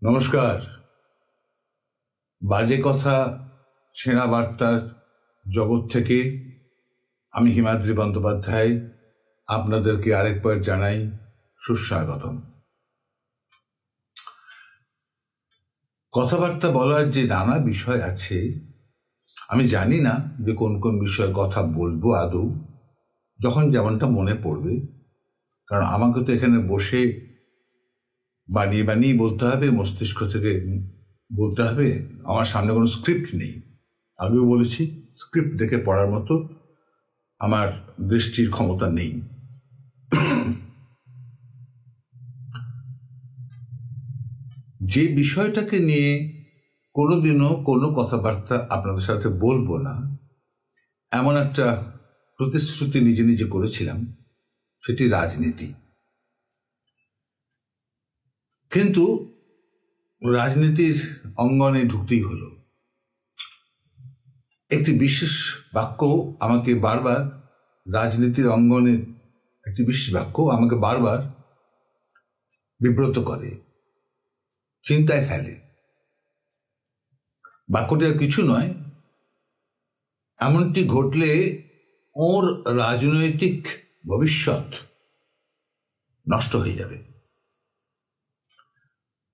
নমস্কার। বাজে কথা ছেঁড়া বার্তার জগৎ থেকে আমি হিমাদ্রি বন্দ্যোপাধ্যায় আপনাদেরকে আরেকবার জানাই সুস্বাগতম। কথাবার্তা বলার যে নানা বিষয় আছে, আমি জানি না যে কোন কোন বিষয়ে কথা বলবো আদৌ, যখন যেমনটা মনে পড়বে। কারণ আমাকে তো এখানে বসে বানিয়ে বানিয়ে বলতে হবে, মস্তিষ্ক থেকে বলতে হবে। আমার সামনে কোনো স্ক্রিপ্ট নেই। আগেও বলেছি, স্ক্রিপ্ট দেখে পড়ার মতো আমার দৃষ্টির ক্ষমতা নেই। যে বিষয়টাকে নিয়ে কোনোদিনও কোনো কথাবার্তা আপনাদের সাথে বলবো না, এমন একটা প্রতিশ্রুতি নিজে নিজে করেছিলাম, সেটি রাজনীতি। কিন্তু রাজনীতির অঙ্গনে ঢুকতেই হলো। একটি বিশেষ বাক্য আমাকে বারবার, রাজনীতির অঙ্গনে একটি বিশেষ বাক্য আমাকে বারবার বিব্রত করে, চিন্তায় ফেলে। বাক্যটি আর কিছু নয়, এমনটি ঘটলে ওর রাজনৈতিক ভবিষ্যৎ নষ্ট হয়ে যাবে,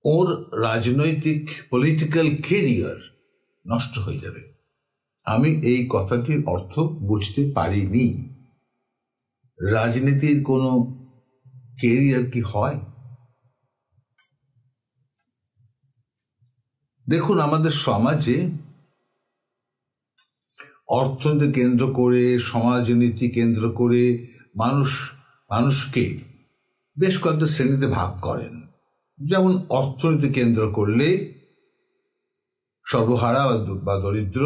ওর রাজনৈতিক পলিটিক্যাল কেরিয়ার নষ্ট হয়ে যাবে। আমি এই কথাটির অর্থ বুঝতে পারিনি। রাজনীতির কোনো কেরিয়ার কি হয়? দেখুন, আমাদের সমাজে অর্থনীতি কেন্দ্র করে, সমাজনীতি কেন্দ্র করে মানুষকে বেশ কয়েকটা শ্রেণীতে ভাগ করেন। যেমন অর্থনীতি কেন্দ্র করলে সর্বহারা বা দরিদ্র,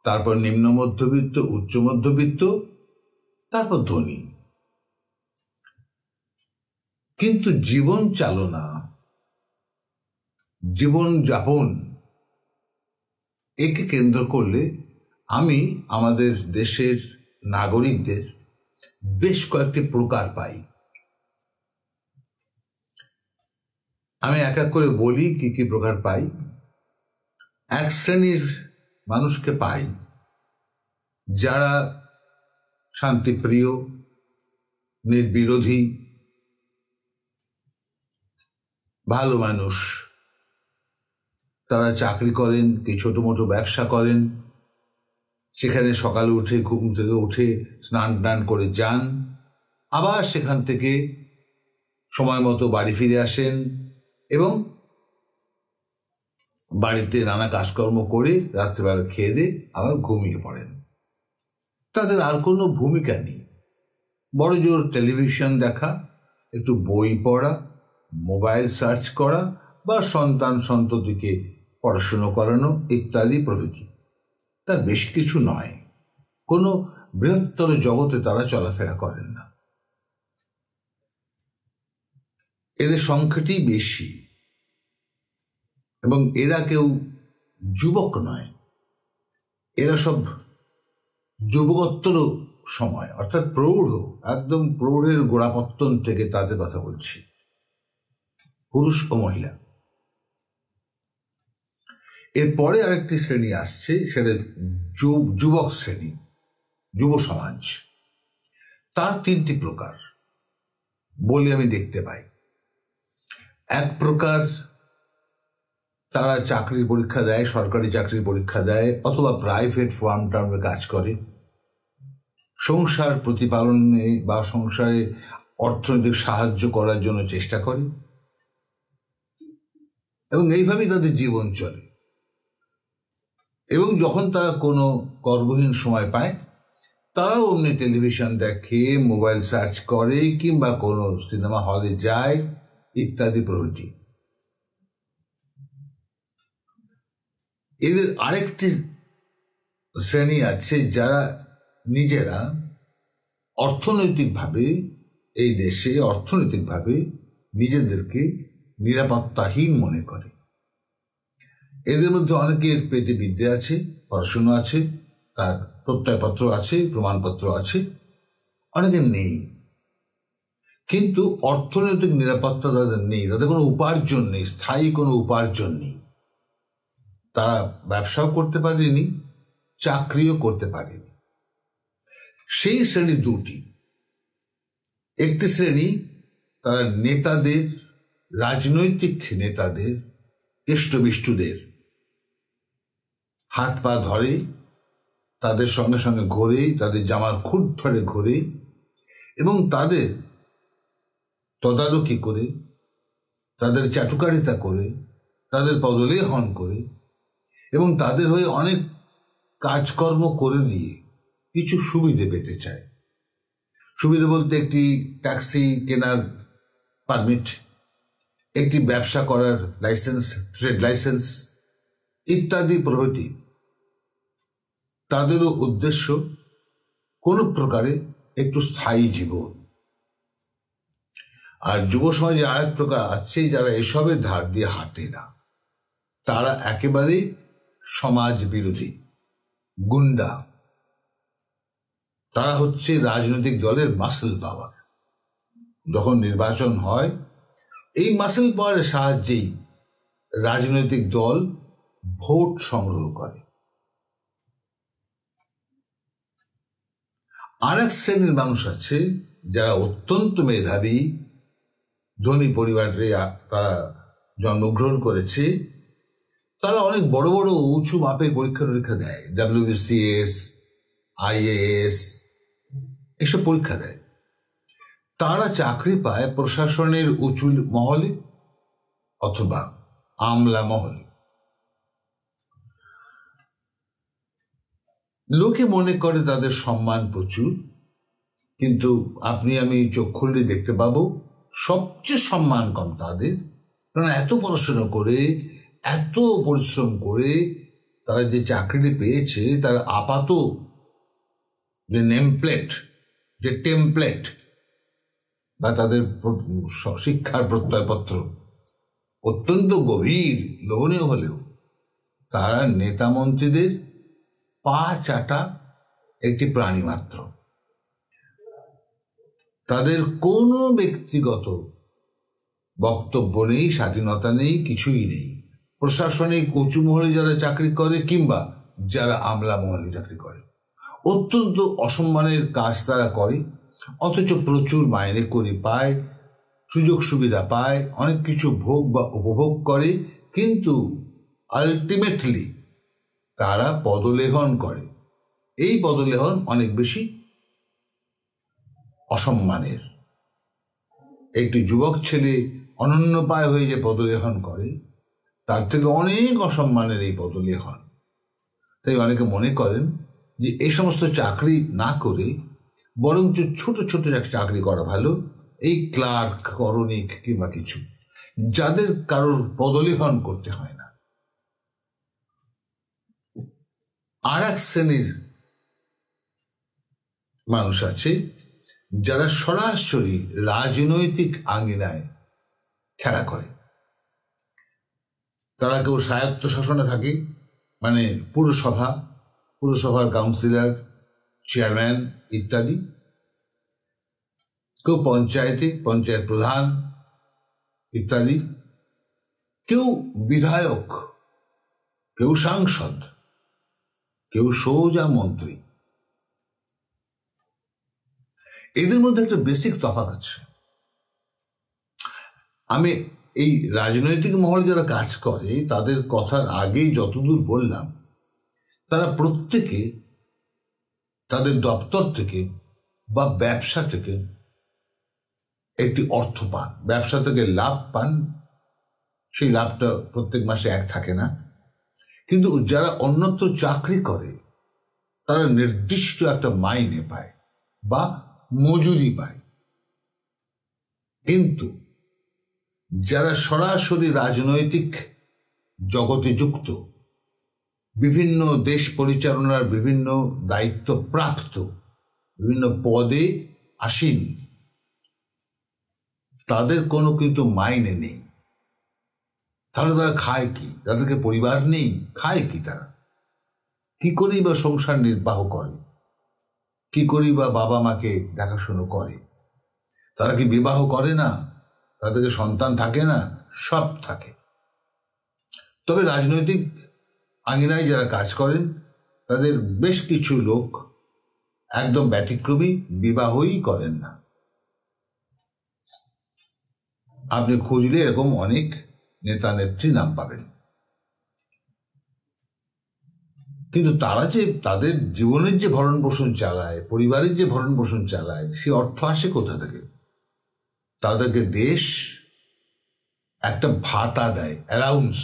তারপর নিম্ন মধ্যবিত্ত, উচ্চ মধ্যবিত্ত, তারপর ধনী। কিন্তু জীবন চালনা, জীবন যাপন একে কেন্দ্র করলে আমি আমাদের দেশের নাগরিকদের বেশ কয়েকটি প্রকার পাই। আমি এক এক করে বলি কি কি প্রকার পাই। এক শ্রেণীর মানুষকে পাই যারা শান্তিপ্রিয়, নির্বিরোধী, ভালো মানুষ। তারা চাকরি করেন, কি ছোট মোটো ব্যবসা করেন, সেখানে সকালে উঠে ঘুম থেকে উঠে স্নান টান করে যান, আবার সেখান থেকে সময় মতো বাড়ি ফিরে আসেন এবং বাড়িতে নানা কাজকর্ম করে রাত্রেবেলা খেয়ে দিয়ে আবার ঘুমিয়ে পড়েন। তাদের আর কোনো ভূমিকা নেই। বড় জোর টেলিভিশন দেখা, একটু বই পড়া, মোবাইল সার্চ করা বা সন্ততিকে পড়াশুনো করানো ইত্যাদি প্রভৃতি। তার বেশ কিছু নয়। কোনো বৃহত্তর জগতে তারা চলাফেরা করেন না। এদের সংখ্যাটি বেশি এবং এরা কেউ যুবক নয়। এরা সব যুবকোত্তর সময়, অর্থাৎ প্রৌঢ়, একদম প্রৌঢ়ের গোড়াপত্তন থেকে তাদের কথা বলছি, পুরুষ ও মহিলা। এরপরে আরেকটি শ্রেণী আসছে, সেটা যুবক শ্রেণী, যুব সমাজ। তার তিনটি প্রকার বলে আমি দেখতে পাই। এক প্রকার, তারা চাকরির পরীক্ষা দেয়, সরকারি চাকরির পরীক্ষা দেয়, অথবা প্রাইভেট ফার্ম টার্মে কাজ করে, সংসার প্রতিপালনে বা সংসারে অর্থনৈতিক সাহায্য করার জন্য চেষ্টা করে এবং এইভাবেই তাদের জীবন চলে। এবং যখন তারা কোনো কর্মহীন সময় পায়, তারাও অমনি টেলিভিশন দেখে, মোবাইল সার্চ করে, কিংবা কোনো সিনেমা হলে যায় ইত্যাদি প্রভৃতি। এদের আরেকটি শ্রেণী আছে যারা নিজেরা অর্থনৈতিকভাবে, এই দেশে অর্থনৈতিকভাবে নিজেদেরকে নিরাপত্তাহীন মনে করে। এদের মধ্যে অনেকের পেটে বিদ্যে আছে, পড়াশুনো আছে, তার প্রত্যয়পত্র আছে, প্রমাণপত্র আছে, অনেকের নেই। কিন্তু অর্থনৈতিক নিরাপত্তা তাদের নেই, তাদের কোনো উপার্জন নেই, স্থায়ী কোনো উপার্জন নেই। তারা ব্যবসাও করতে পারেনি, চাকরিও করতে পারেনি। সেই শ্রেণী দুটি। একটি শ্রেণী তারা নেতাদের, রাজনৈতিক নেতাদের, কেষ্টবিষ্টুদের হাত পা ধরে, তাদের সঙ্গে সঙ্গে ঘোরে, তাদের জামার খুঁট ধরে ঘোরে এবং তাদের তদারকি করে, তাদের চাটুকারিতা করে, তাদের পদলেহন করে এবং তাদের হয়ে অনেক কাজকর্ম করে দিয়ে কিছু সুবিধে পেতে চায়। সুবিধা বলতে একটি ট্যাক্সি কেনার পারমিট, একটি ব্যবসা করার লাইসেন্স, ট্রেড লাইসেন্স ইত্যাদি প্রভৃতি। তাদেরও উদ্দেশ্য কোনো প্রকারে একটু স্থায়ী জীবন। আর যুব সমাজে আরেক প্রকার আছে যারা এসবের ধার দিয়ে হাঁটে না, তারা একেবারে সমাজ বিরোধী, গুন্ডা। তারা হচ্ছে রাজনৈতিক দলের মাসল পাওয়ার। যখন নির্বাচন হয়, এই মাসল পাওয়ারের সাহায্যেই রাজনৈতিক দল ভোট সংগ্রহ করে। আর এক শ্রেণীর মানুষ আছে যারা অত্যন্ত মেধাবী, ধনী পরিবারে তারা জন্মগ্রহণ করেছে। তারা অনেক বড় বড় উঁচু মাপের পরীক্ষা দেয়, WBCS, IAS এসব পরীক্ষা দেয়। তারা চাকরি পায় প্রশাসনের উঁচু মহলে অথবা আমলা মহলে। লোকে মনে করে তাদের সম্মান প্রচুর, কিন্তু আপনি আমি চোখ খুললে দেখতে পাবো সবচেয়ে সম্মান কম তাদের। কারণ এত পড়াশোনা করে, এত পরিশ্রম করে তারা যে চাকরিটি পেয়েছে, তার আপাত যে নেমপ্লেট, যে টেমপ্লেট বা তাদের শিক্ষার প্রত্যয়পত্র অত্যন্ত গভীর, লোভনীয় হলেও তারা নেতা মন্ত্রীদের পা চাটা একটি প্রাণী মাত্র। তাদের কোনো ব্যক্তিগত বক্তব্য নেই, স্বাধীনতা নেই, কিছুই নেই। প্রশাসনিক উঁচু মহলে যারা চাকরি করে কিংবা যারা আমলা মহলে চাকরি করে, অত্যন্ত অসম্মানের কাজ তারা করে, অথচ প্রচুর মাইনে করে পায়, সুযোগ সুবিধা পায়, অনেক কিছু ভোগ বা উপভোগ করে, কিন্তু আলটিমেটলি তারা পদলেহন করে। এই পদলেহন অনেক বেশি অসম্মানের। একটি যুবক ছেলে অনন্যপায় হয়ে যে পদলেহন করে, তার থেকে অনেক অসম্মানের এই পদলেহন। তাই অনেকে মনে করেন যে এই সমস্ত চাকরি না করে বরঞ্চ ছোট ছোট চাকরি করা ভালো, এই ক্লার্ক, করণিক কিংবা কিছু, যাদের কারোর পদলেহন করতে হয় না। আর এক শ্রেণীর মানুষ আছে যারা সরাসরি রাজনৈতিক আঙ্গিনায় খেলা করে। তারা কেউ স্বায়ত্ত শাসনে থাকে, মানে পুরসভার কাউন্সিলর, চেয়ারম্যান ইত্যাদি। কেউ পঞ্চায়েত প্রধান ইত্যাদি। কেউ বিধায়ক, কেউ সাংসদ, কেউ সোজা মন্ত্রী। এদের মধ্যে একটা বেসিক তফাৎ আছে। আমি এই রাজনৈতিক মহলে যারা কাজ করে তাদের কথার আগেই যতদূর বললাম, তারা প্রত্যেকে তাদের দপ্তর থেকে বা ব্যবসা থেকে একটি অর্থ পান, ব্যবসা থেকে লাভ পান। সেই লাভটা প্রত্যেক মাসে এক থাকে না, কিন্তু যারা অন্যত্র চাকরি করে তারা নির্দিষ্ট একটা মাইনে পায় বা মজুরি পায়। কিন্তু যারা সরাসরি রাজনৈতিক জগতে যুক্ত, বিভিন্ন দেশ পরিচালনার বিভিন্ন দায়িত্ব প্রাপ্ত, বিভিন্ন পদে আসীন, তাদের কোনো কিন্তু মাইনে নেই। তাহলে তারা খায় কি? তাদেরকে পরিবার নেই, খায় কি? তারা কি করেই বা সংসার নির্বাহ করে? কি করেই বা বাবা মাকে দেখাশুনো করে? তারা কি বিবাহ করে না? তাদেরকে সন্তান থাকে না? সব থাকে। তবে রাজনৈতিক আঙিনায় যারা কাজ করেন তাদের বেশ কিছু লোক একদম ব্যতিক্রমী, বিবাহই করেন না। আপনি খুঁজলে এরকম অনেক নেতা নেত্রী নাম পাবেন। কিন্তু তারা যে তাদের জীবনের যে ভরণ পোষণ চালায়, পরিবারের যে ভরণ পোষণ চালায়, সে অর্থ আসে কোথা থেকে? তাদেরকে দেশ একটা ভাতা দেয়, অ্যালাউন্স,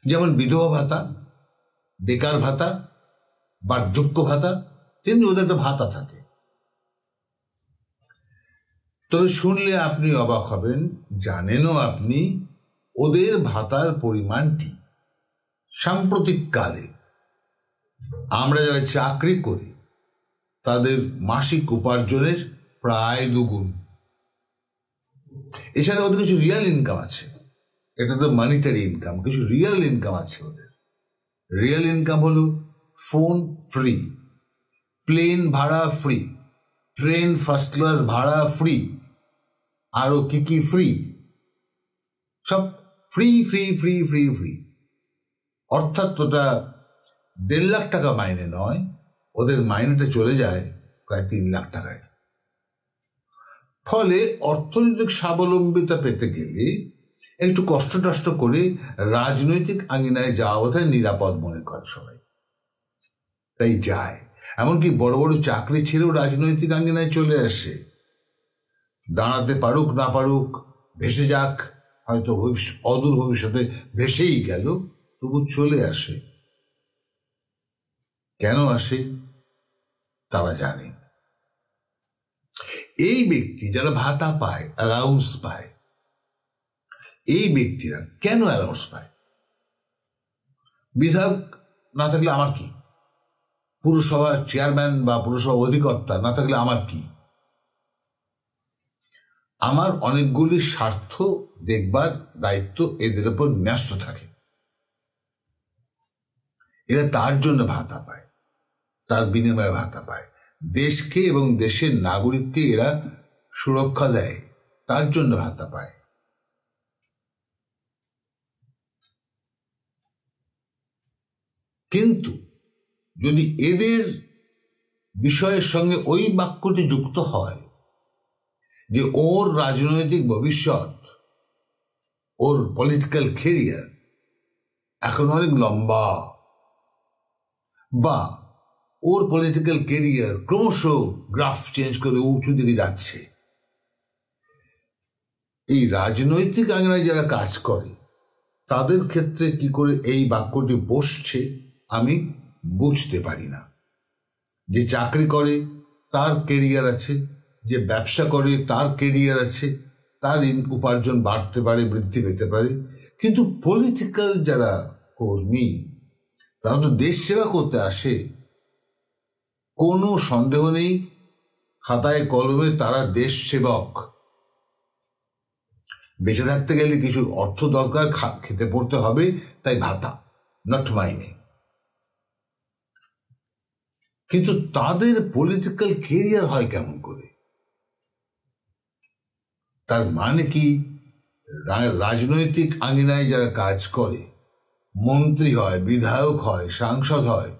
যেমন বিধবা ভাতা, বেকার ভাতা, বার্ধক্য ভাতা, তেমনি ওদের একটা ভাতা থাকে। তবে শুনলে আপনি অবাক হবেন, জানেনও আপনি ওদের ভাতার পরিমাণটি সাম্প্রতিক কালে আমরা যারা চাকরি করি তাদের মাসিক উপার্জনের প্রায় দুগুণ। এছাড়া ওদের কিছু রিয়েল ইনকাম আছে, এটা তো মানিটারি ইনকাম, কিছু রিয়েল ইনকাম আছে ওদের। রিয়েল ইনকাম হলো ফোন ফ্রি, প্লেন ভাড়া ফ্রি, ট্রেন ফার্স্ট ক্লাস ভাড়া ফ্রি, আরো কি কি ফ্রি, সব free free free free free. অর্থাৎ ওটা 1.5 লাখ টাকা মাইনে নয়, ওদের মাইনেটা চলে যায় প্রায় 3 লাখ টাকায়। ফলে অর্থনৈতিক স্বাবলম্বিতা পেতে গেলে একটু কষ্ট টষ্ট করে রাজনৈতিক আঙিনায় যাওয়া বোধহয় নিরাপদ মনে করে সবাই, তাই যায়। এমনকি বড় বড় চাকরি ছেড়েও রাজনৈতিক আঙিনায় চলে আসে। দাঁড়াতে পারুক না পারুক, ভেসে যাক, হয়তো অদূর ভবিষ্যতে ভেসেই গেল, তবু চলে আসে। কেন আসে তারা জানে। এই ব্যক্তি যারা ভাতা পায়, অ্যালাউন্স পায়, এই ব্যক্তিরা কেন অ্যালাউন্স পায়? বিধায়ক না থাকলে আমার কি, পুরসভার চেয়ারম্যান বা পুরসভা অধিকর্তা না থাকলে আমার কি? আমার অনেকগুলি স্বার্থ দেখবার দায়িত্ব এদের উপর ন্যস্ত থাকে। এরা তার জন্য ভাতা পায়, তার বিনিময়ে ভাতা পায়। দেশকে এবং দেশের নাগরিককে এরা সুরক্ষা দেয়, তার জন্য ভাতা পায়। কিন্তু যদি এদের বিষয়ের সঙ্গে ওই বাক্যটি যুক্ত হয় যে ওর রাজনৈতিক ভবিষ্যৎ, ওর পলিটিক্যাল ক্যারিয়ার এখন অনেক লম্বা, বা ওর পলিটিক্যাল ক্যারিয়ার ক্রমশ গ্রাফ চেঞ্জ করে উঁচু দিকে যাচ্ছে, এই রাজনৈতিক আঙিনায় যারা কাজ করে তাদের ক্ষেত্রে কি করে এই বাক্যটি বসছে আমি বুঝতে পারি না। যে চাকরি করে তার ক্যারিয়ার আছে, যে ব্যবসা করে তার ক্যারিয়ার আছে, তার উপার্জন বাড়তে পারে, বৃদ্ধি পেতে পারে। কিন্তু পলিটিক্যাল যারা কর্মী তারা তো দেশ সেবা করতে আসে, কোনো সন্দেহ নেই, খাতায় কলমে তারা দেশ সেবক। বেঁচে থাকতে গেলে কিছু অর্থ দরকার, খেতে পড়তে হবে, তাই ভাতা, নট মাইনে। কিন্তু তাদের পলিটিক্যাল ক্যারিয়ার হয় কেমন করে? তার মানে কি রাজনৈতিক আঙিনায় যারা কাজ করে, মন্ত্রী হয়, বিধায়ক হয়, সাংসদ হয়,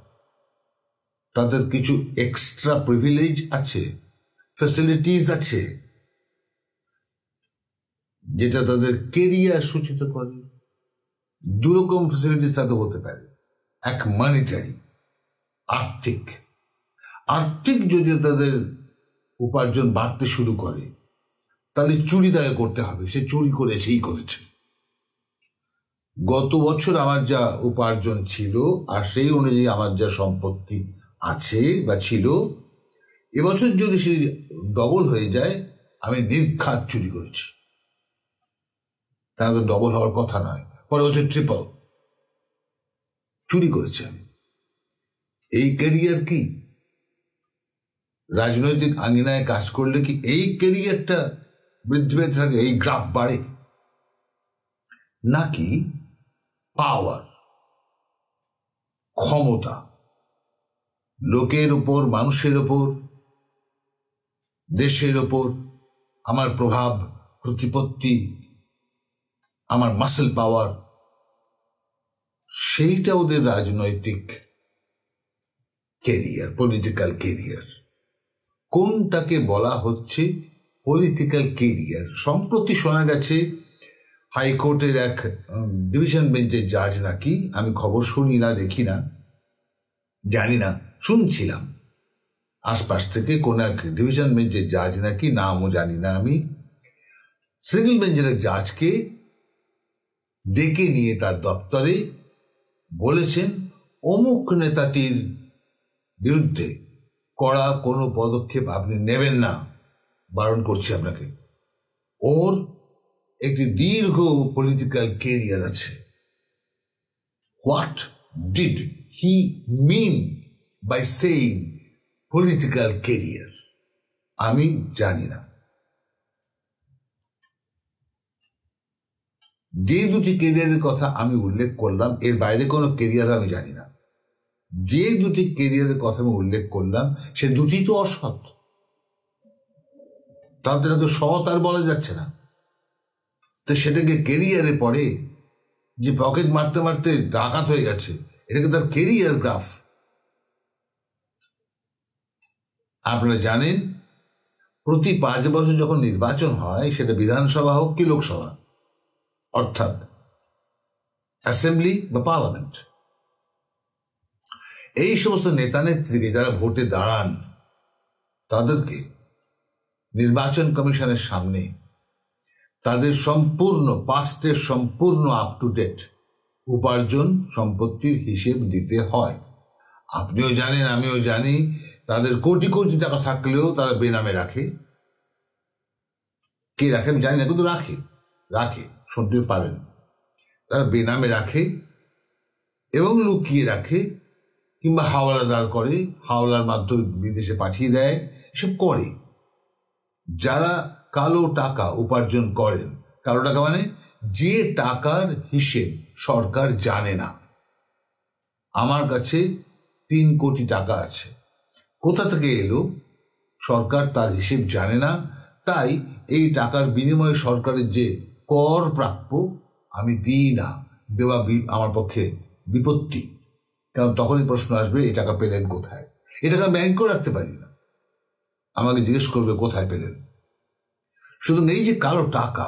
তাদের কিছু এক্সট্রা প্রিভিলেজ আছে, ফ্যাসিলিটিস আছে, যেটা তাদের কেরিয়ার সূচিত করে। দুরকম ফ্যাসিলিটিস তাদের হতে পারে। এক মানিটারি, আর্থিক। আর্থিক যদি তাদের উপার্জন বাড়তে শুরু করে তাহলে চুরি তাকে করতে হবে, সে চুরি করেছেই করেছে। গত বছর আমার যা উপার্জন ছিল আর সেই অনুযায়ী আমার যা সম্পত্তি আছে বা ছিল, এবছর যদি সে ডবল হয়ে যায়, আমি নির্ঘাত চুরি করেছি। তাহলে ডবল হওয়ার কথা নয়, পরের বছর ট্রিপল। চুরি করেছে আমি। এই ক্যারিয়ার কি রাজনৈতিক আঙিনায় কাজ করলে কি এই ক্যারিয়ারটা বৃদ্ধি পেতে থাকে, এই গ্রাফ বাড়ে? নাকি পাওয়ার, ক্ষমতা, লোকের উপর, মানুষের উপর দেশের ওপর আমার প্রভাব, প্রতিপত্তি, আমার মাসেল পাওয়ার, সেইটা ওদের রাজনৈতিক কেরিয়ার, পলিটিক্যাল কেরিয়ার। কোনটাকে বলা হচ্ছে পলিটিক্যাল কেরিয়ার? সম্প্রতি শোনা গেছে হাইকোর্টের এক ডিভিশন বেঞ্চের জাজ নাকি, আমি খবর শুনি না, দেখি না, জানি না, শুনছিলাম আশপাশ থেকে কোন এক ডিভিশন বেঞ্চের জাজ নাকি, নামও জানি না আমি, সিঙ্গল বেঞ্চের এক জাজকে ডেকে নিয়ে তার দপ্তরে বলেছেন অমুক নেতাটির বিরুদ্ধে কড়া কোনো পদক্ষেপ আপনি নেবেন না, বারণ করছি আপনাকে। ওর একটি দীর্ঘ পলিটিক্যাল কেরিয়ার আছে। What did he mean by saying political career আমি জানি না। যে দুটি কেরিয়ারের কথা আমি উল্লেখ করলাম, এর বাইরে কোনো কেরিয়ার আমি জানি না। যে দুটি কেরিয়ারের কথা আমি উল্লেখ করলাম সে দুটি তো অসৎ, তাদেরকে সৎ আর বলা যাচ্ছে না। তো সেটাকে কেরিয়ারে পড়ে যে পকেট মারতে মারতে ডাকাত হয়ে গেছে, এটাকে তার কেরিয়ার গ্রাফ। আপনারা জানেন প্রতি 5 বছর যখন নির্বাচন হয়, সেটা বিধানসভা হোক কি লোকসভা, অর্থাৎ অ্যাসেম্বলি বা পার্লামেন্ট, এই সমস্ত নেতা নেত্রীকে যারা ভোটে দাঁড়ান তাদেরকে নির্বাচন কমিশনের সামনে তাদের সম্পূর্ণ পাস্টের সম্পূর্ণ আপ টু ডেট উপার্জন সম্পত্তির হিসেব দিতে হয়। আপনিও জানেন, আমিও জানি, তাদের কোটি কোটি টাকা থাকলেও তারা বেনামে রাখে। কে রাখে আমি জানি না, কিন্তু রাখে, রাখে, শুনতে পারেন। তারা বেনামে রাখে এবং লুকিয়ে রাখে, কিংবা হাওলাদার করে, হাওলার মাধ্যমে বিদেশে পাঠিয়ে দেয়, এসব করে। যারা কালো টাকা উপার্জন করেন, কালো টাকা মানে যে টাকার হিসেব সরকার জানে না। আমার কাছে 3 কোটি টাকা আছে, কোথা থেকে এলো সরকার তার হিসেব জানে না, তাই এই টাকার বিনিময়ে সরকারের যে কর প্রাপ্য আমি দিই না, দেওয়া আমার পক্ষে বিপত্তি। কারণ তখনই প্রশ্ন আসবে এই টাকা পেলেন কোথায়। এই টাকা ব্যাংকেও রাখতে পারি না, আমাকে জিজ্ঞেস করবে কোথায় পেলেন। সুতরাং এই যে কালো টাকা,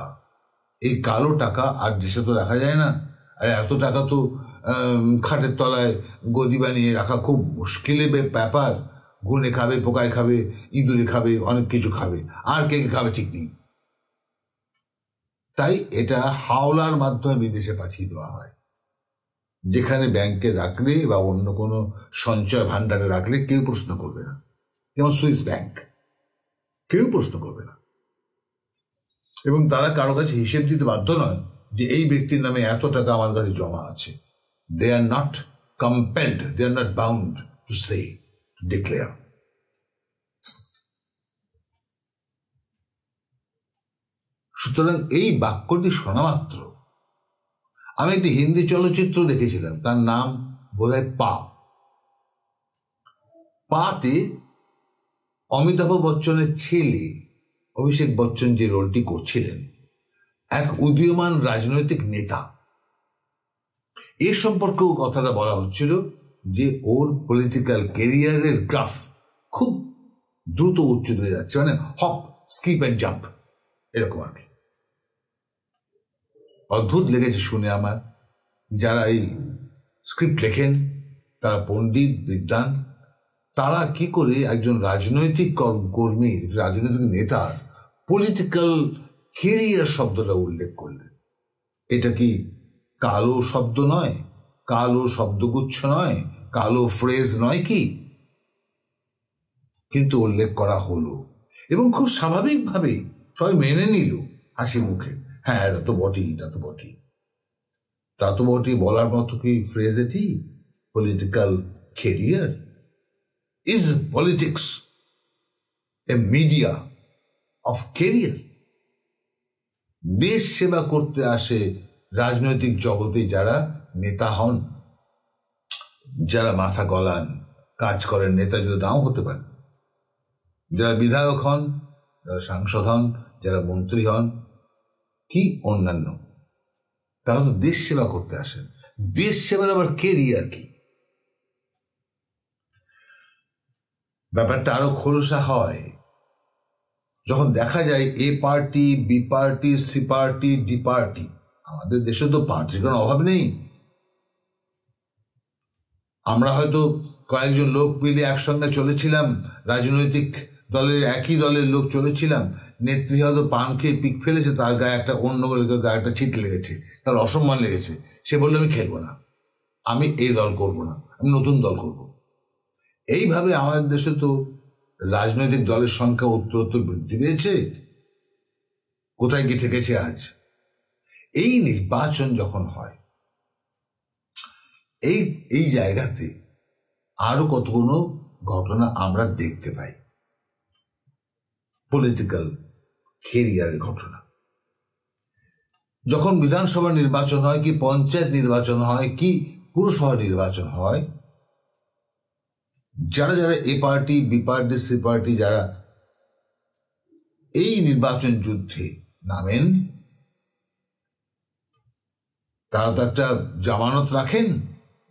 এই কালো টাকা আর দেশে তো রাখা যায় না। আর এত টাকা তো খাটের তলায় গদি বানিয়ে রাখা খুব মুশকিলের ব্যাপার। গুনে খাবে, পোকায় খাবে, ইঁদুরে খাবে, অনেক কিছু খাবে, আর কে কে খাবে ঠিক নেই। তাই এটা হাওলার মাধ্যমে বিদেশে পাঠিয়ে দেওয়া হয়, যেখানে ব্যাংকে রাখলে বা অন্য কোনো সঞ্চয় ভান্ডারে রাখলে কেউ প্রশ্ন করবে না। যেমন সুইস ব্যাংক, কেউ প্রশ্ন করবে না, এবং তারা কারো কাছে হিসেব দিতে বাধ্য নয় যে এই ব্যক্তির নামে এত টাকা আমার কাছে জমা আছে। They are not compelled, they are not bound to say, to declare. সুতরাং এই বাক্যটি শোনা মাত্র, আমি একটি হিন্দি চলচ্চিত্র দেখেছিলাম, তার নাম বোধহয় পাতে অমিতাভ বচ্চনের ছেলে অভিষেক বচ্চন যে রোলটি করছিলেন, এক উদীয়মান রাজনৈতিক নেতা। এ সম্পর্কেও কথাটা বলা হচ্ছিল যে ওর পলিটিক্যাল ক্যারিয়ারের গ্রাফ খুব দ্রুত উচ্চতে যাচ্ছে, মানে হপ, স্কিপ অ্যান্ড জাম্প, এরকম আর কি। অদ্ভুত লেগেছে শুনে আমার। যারা এই স্ক্রিপ্ট লেখেন তারা পণ্ডিত, বিদ্বান, তারা কি করে একজন রাজনৈতিক কর্মীর, রাজনৈতিক নেতার পলিটিক্যাল কেরিয়ার শব্দটা উল্লেখ করলেন। এটা কি কালো শব্দ নয়, কালো শব্দগুচ্ছ নয়, কালো ফ্রেজ নয় কি? কিন্তু উল্লেখ করা হলো এবং খুব স্বাভাবিকভাবে সবাই মেনে নিল হাসি মুখে। হ্যাঁ, এটা তো বটেই, তা তো বটেই, তা তো বটেই বলার মতো কি ফ্রেজ এটি? Political career? Is politics A media of carrier? দেশ সেবা করতে আসে রাজনৈতিক জগতে যারা নেতা হন, যারা মাথা গলান, কাজ করেন, নেতা যদি নাও হতে পারে, যারা বিধায়ক হন, যারা সাংসদ হন, যারা মন্ত্রী হন, কি অন্যান্য, তারা তো দেশ সেবা করতে আসেন। দেশ সেবার আবার কেরিয়ার কি? ব্যাপারটা আরো খোলসা হয় যখন দেখা যায় A party, B party, C party, D party. আমাদের দেশে তো পার্টির কোনো অভাব নেই। আমরা হয়তো কয়েকজন লোক মিলে একসঙ্গে চলেছিলাম, রাজনৈতিক দলের একই দলের লোক চলেছিলাম, নেত্রী হয়তো পান খেয়ে পিক ফেলেছে, তার গায়ে একটা অন্য গায়ে একটা ছিট লেগেছে, তার অসম্মান লেগেছে, সে বললো আমি খেলবো না, আমি এই দল করব না, আমি নতুন দল করব। এইভাবে আমাদের দেশে তো রাজনৈতিক দলের সংখ্যা উত্তরোত্তর বৃদ্ধি পেয়েছে। কোথায় গিয়ে ঠেকেছে আজ? এই নির্বাচন যখন হয়, এই জায়গাতে আরো কতগুলো ঘটনা আমরা দেখতে পাই, পলিটিক্যাল কেরিয়ারের ঘটনা। যখন বিধানসভা নির্বাচন হয়, কি পঞ্চায়েত নির্বাচন হয়, কি পুরসভা নির্বাচন হয়, যারা যারা A party, B party, C party যারা এই নির্বাচন যুদ্ধে নামেন, তারা তো একটা জামানত রাখেন,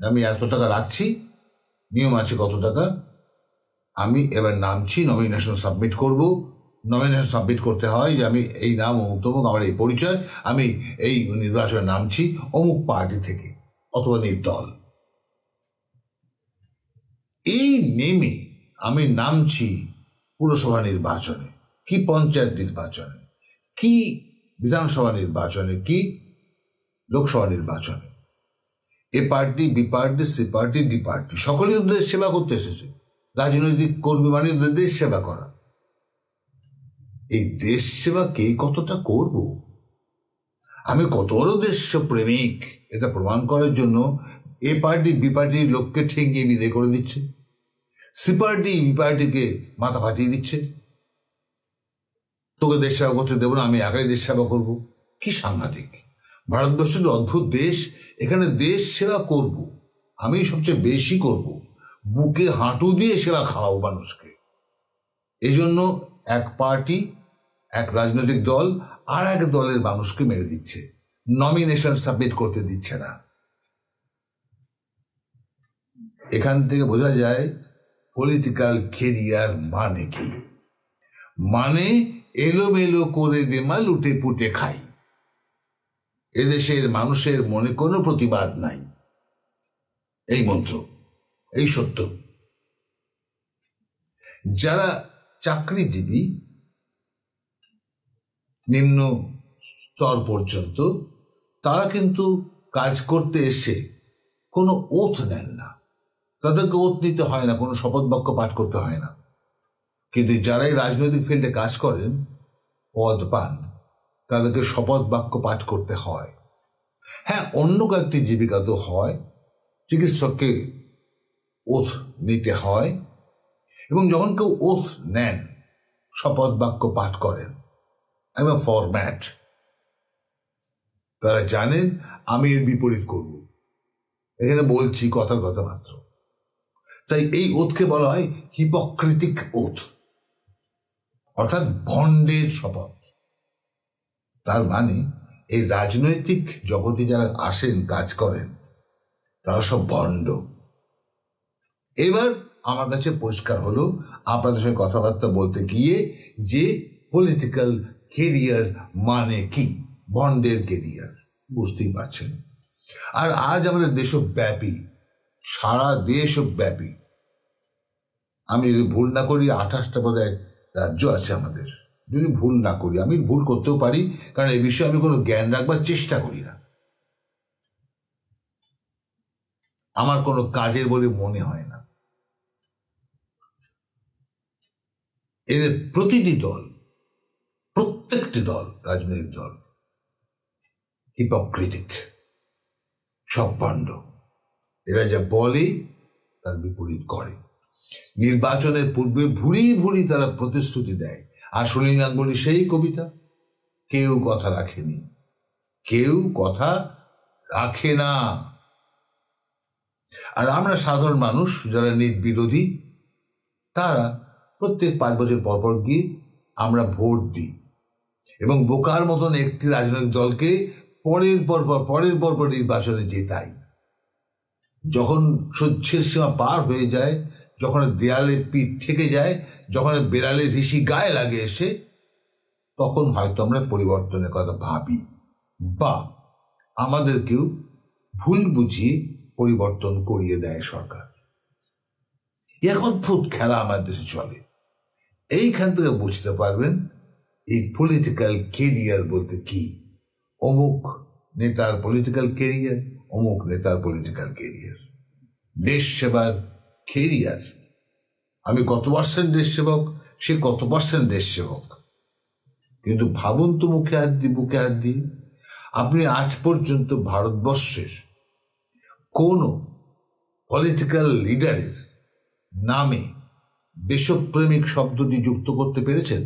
আমি এত টাকা রাখছি, নিয়ম আছে কত টাকা, আমি এবার নামছি, নমিনেশন সাবমিট করব। নমিনেশন সাবমিট করতে হয় যে আমি এই নাম অমুক তমুক, আমার এই পরিচয়, আমি এই নির্বাচনে নামছি অমুক পার্টি থেকে অথবা নির্দল। এই নেমে আমি নামছি পুরসভা নির্বাচনে, কি পঞ্চায়েত নির্বাচনে, কি বিধানসভা নির্বাচনে, কি লোকসভা নির্বাচনে। এ party, B party, C party, D party সকলেই দেশ সেবা করতে এসেছে। রাজনৈতিক কর্মী মানে দেশ সেবা করা। এই দেশ সেবা কে কতটা করব, আমি কত বড় দেশপ্রেমিক, এটা প্রমাণ করার জন্য এ পার্টি, বি পার্টির লোককে ঠেঙ্গিয়ে বিদায় করে দিচ্ছে, সি পার্টি, বি পার্টিকে মাথা ফাটিয়ে দিচ্ছে, তোকে দেশ সেবা করতে দেবো না, আমি একাই দেশ সেবা করবো। কি সাংঘাতিক! ভারতবর্ষের অদ্ভুত দেশ, এখানে দেশ সেবা করব, আমি সবচেয়ে বেশি করব, বুকে হাঁটু দিয়ে সেবা খাওয়াবো মানুষকে। এই জন্য এক পার্টি, এক রাজনৈতিক দল আর এক দলের মানুষকে মেরে দিচ্ছে, নমিনেশন সাবমিট করতে দিচ্ছে না। এখান থেকে বোঝা যায় পলিটিক্যাল কেরিয়ার মানে কি। মানে এলোমেলো করে দেমা লুটে পুটে খাই। এদেশের মানুষের মনে কোনো প্রতিবাদ নাই, এই মন্ত্র, এই সত্য। যারা চাকরিজীবী নিম্ন স্তর পর্যন্ত, তারা কিন্তু কাজ করতে এসে কোনো ওথ নেন না, তাদেরকে ওথ নিতে হয় না, কোনো শপথ বাক্য পাঠ করতে হয় না। কিন্তু যারাই রাজনৈতিক ফিল্ডে কাজ করেন, পদ পান, তাদেরকে শপথ বাক্য পাঠ করতে হয়। হ্যাঁ, অন্য কয়েকটি জীবিকা তো হয়, চিকিৎসককে ওথ নিতে হয়, এবং যখন কেউ ওথ নেন, শপথ বাক্য পাঠ করেন, একদম ফরম্যাট, তারা জানেন আমি এর বিপরীত করব, এখানে বলছি কথার কথা মাত্র। তাই এই ওথকে বলা হয় হিপোক্রেটিক ওথ, অর্থাৎ ভণ্ডের শপথ। তার মানে এই রাজনৈতিক জগতে যারা আসেন, কাজ করেন, তারা সব ভণ্ড। এবার আমার কাছে পরিষ্কার হলো আপনাদের সঙ্গে কথাবার্তা বলতে গিয়ে যে পলিটিক্যাল কেরিয়ার মানে কি, ভণ্ডের কেরিয়ার, বুঝতেই পারছেন। আর আজ আমাদের দেশব্যাপী, সারা দেশব্যাপী, আমি যদি ভুল না করি 28টা বোধহয় রাজ্য আছে আমাদের, যদি ভুল না করি, আমি ভুল করতেও পারি, কারণ এই বিষয়ে আমি কোনো জ্ঞান রাখবার চেষ্টা করি না, আমার কোনো কাজের বলে মনে হয় না। এদের প্রতিটি দল, প্রত্যেকটি দল, রাজনৈতিক দল হিপোক্রেটিক, সব ভণ্ড। এরা যা বলে তার বিপরীত করে। নির্বাচনের পূর্বে ভুরি ভুরি তারা প্রতিশ্রুতি দেয়। আর সুনীল গাঙ্গুলি সেই কবিতা, কেউ কথা রাখেনি, কেউ কথা রাখে না। আর আমরা সাধারণ মানুষ যারা নির্বিরোধী, তারা প্রত্যেক 5 বছর পর পর গিয়ে আমরা ভোট দিই এবং বোকার মতন একটি রাজনৈতিক দলকে পরের পর নির্বাচনে জেতাই। যখন সহ্যের সীমা পার হয়ে যায়, যখন দেয়ালে পিঠ ঠেকে যায়, যখন বেড়ালে ঋষি গায়ে লাগে এসে, তখন হয়তো আমরা পরিবর্তনের কথা ভাবি বা আমাদেরকেও ভুল বুঝিয়ে পরিবর্তন করিয়ে দেয় সরকার। এক অদ্ভুত খেলা আমাদের দেশে চলে। এইখান থেকে বুঝতে পারবেন এই পলিটিক্যাল কেরিয়ার বলতে কি। অমুক নেতার পলিটিক্যাল কেরিয়ার, অমুক নেতার পলিটিক্যাল কেরিয়ার, দেশ সেবার কেরিয়ার। আমি কত পার্সেন্ট দেশ সেবক, সে কত পার্সেন্ট দেশ সেবক। কিন্তু ভাবুন তো বুকে হাত দিয়ে আপনি আজ পর্যন্ত ভারতবর্ষের কোন পলিটিক্যাল লিডারের নামে দেশপ্রেমিক শব্দটি যুক্ত করতে পেরেছেন?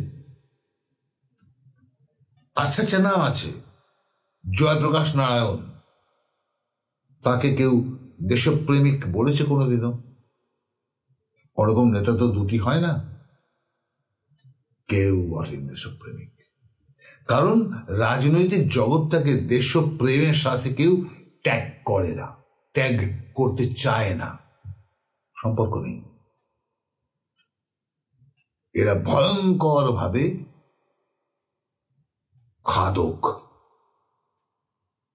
আচ্ছা নাম আছে, জয়প্রকাশ নারায়ণ, তাকে কেউ দেশপ্রেমিক বলেছে কোনোদিনও? ওরকম নেতা তো দুটি হয় না, কেউ বলেন দেশপ্রেমিক। কারণ রাজনৈতিক জগৎটাকে দেশপ্রেমের সাথে কেউ ট্যাগ করে না, ট্যাগ করতে চায় না, সম্পর্ক নেই। এরা ভয়ঙ্কর ভাবে খাদক,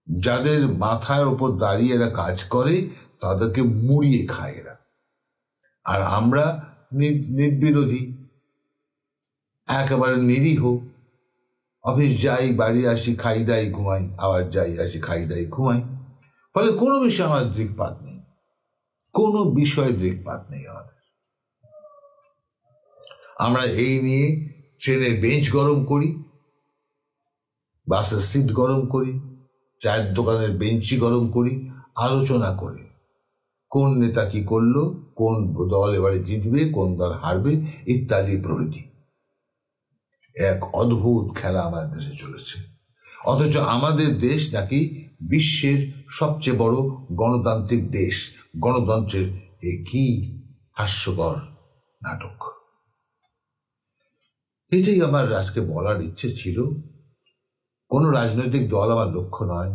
যাদের মাথার উপর দাঁড়িয়ে এরা কাজ করে তাদেরকে মুড়িয়ে খায় এরা। আর আমরা নির্বিরোধী, একেবারে নিরীহ, অফিস যাই, বাড়ি আসি, খাই দাই ঘুমাই, আবার যাই আসি, খাই দাই ঘুমাই। ফলে কোনো বিষয়ে আমার দৃকপাত নেই, কোনো বিষয়ে দৃকপাত নেই আমাদের। আমরা এই নিয়ে ট্রেনের বেঞ্চ গরম করি, বাসের সিট গরম করি, চায়ের দোকানের বেঞ্চি গরম করি, আলোচনা করে কোন নেতা কি করলো, কোন দল এবারে জিতবে, কোন দল হারবে, ইত্যাদি প্রভৃতি। এক অদ্ভুত খেলা আমাদের দেশে চলেছে। অথচ আমাদের দেশ নাকি বিশ্বের সবচেয়ে বড় গণতান্ত্রিক দেশ। গণতন্ত্রের কি হাস্যকর নাটক। এটাই আমার আজকে বলার ইচ্ছে ছিল। কোনো রাজনৈতিক দল আমার লক্ষ্য নয়,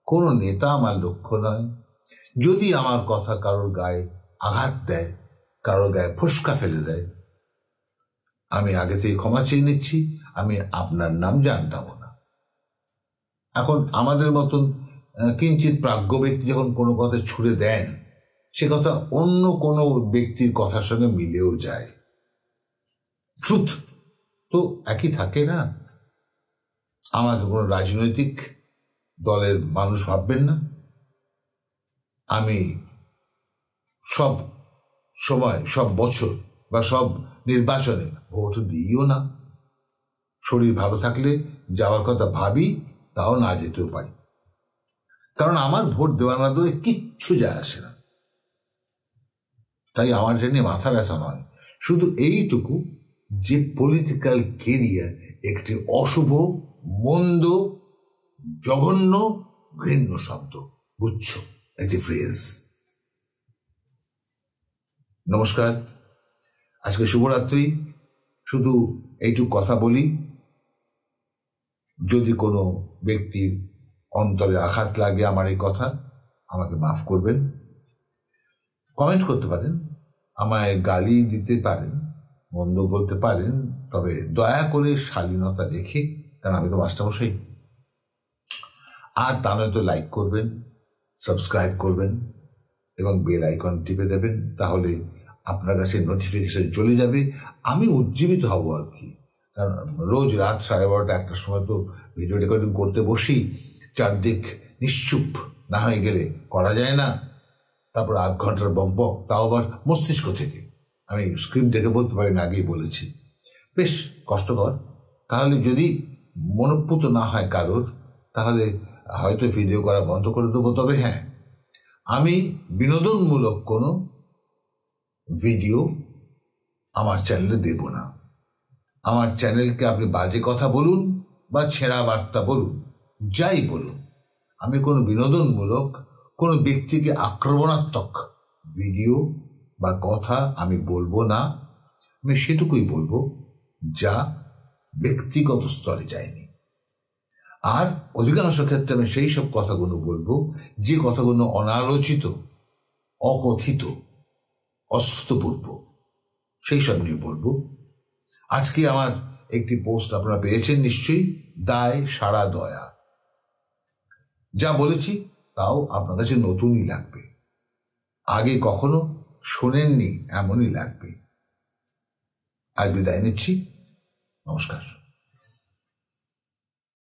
কোনো নেতা আমার লক্ষ্য নয়। যদি আমার কথা কারোর গায়ে আঘাত দেয়, কারোর গায়ে ফোসকা ফেলে দেয়, আমি আগে থেকে ক্ষমা চেয়ে নিচ্ছি। আমি আপনার নাম জানতাম না। এখন আমাদের মতন কিঞ্চিত প্রাজ্ঞ ব্যক্তি যখন কোনো কথা ছুড়ে দেন, সে কথা অন্য কোনো ব্যক্তির কথার সঙ্গে মিলেও যায়। ট্রুথ তো একই থাকে না। আমাকে কোনো রাজনৈতিক দলের মানুষ ভাববেন না। আমি সব সময়, সব বছর বা সব নির্বাচনে ভোট দিইও না। শরীর ভালো থাকলে যাওয়ার কথা ভাবি, তাও না যেতেও পারি। কারণ আমার ভোট দেওয়া না দেওয়া কিচ্ছু যায় আসে না। তাই আমার জন্য মাথা ব্যথা নয়, শুধু এইটুকু যে পলিটিক্যাল কেরিয়ার একটি অশুভ, মন্দ, জঘন্য, ঘৃণ্য শব্দ, গুচ্ছ, একটি ফ্রেজ। নমস্কার, আজকে শুভরাত্রি। শুধু এইটুকু কথা বলি, যদি কোনো ব্যক্তির অন্তরে আঘাত লাগে আমার এই কথা, আমাকে মাফ করবেন। কমেন্ট করতে পারেন, আমায় গালি দিতে পারেন, মন্দ বলতে পারেন, তবে দয়া করে শালীনতা রেখে, কারণ আমি তো মাস্টারমশাই। আর তা নয়তো লাইক করবেন, সাবস্ক্রাইব করবেন এবং বেল আইকন টিপে দেবেন, তাহলে আপনার কাছে নোটিফিকেশন চলে যাবে। আমি উজ্জীবিত হব আর কি। কারণ রোজ রাত 12:30 একটার সময় তো ভিডিও রেকর্ডিং করতে বসি, চারদিক নিশ্চুপ না হয়ে গেলে করা যায় না। তারপর 8 ঘন্টার বকবক, তাও আবার মস্তিষ্ক থেকে। আমি স্ক্রিপ্ট দেখে বলতে পারি না, আগেই বলেছি, বেশ কষ্টকর। তাহলে যদি মনোপুত না হয় কারোর, তাহলে হয়তো ভিডিও করা বন্ধ করে দেবো। তবে হ্যাঁ, আমি বিনোদনমূলক কোনো ভিডিও আমার চ্যানেলে দেব না। আমার চ্যানেলকে আপনি বাজে কথা বলুন বা ছেঁড়া বার্তা বলুন, যাই বলুন, আমি কোনো বিনোদনমূলক, কোনো ব্যক্তিকে আক্রমণাত্মক ভিডিও বা কথা আমি বলবো না। আমি সেটুকুই বলবো যা ব্যক্তিগত স্তরে যায়নি। আর অধিকাংশ ক্ষেত্রে আমি সেই সব কথাগুলো বলবো যে কথাগুলো অনালোচিত, অকথিত, অশ্রুতপূর্ব, সেই সব নিয়ে বলবো। আজকে আমার একটি পোস্ট আপনারা পেয়েছেন নিশ্চয়ই, দায় সারা দয়া। যা বলেছি তাও আপনার কাছে নতুনই লাগবে, আগে কখনো শোনেননি এমনই লাগবে। আজ বিদায় নিচ্ছি, নমস্কার।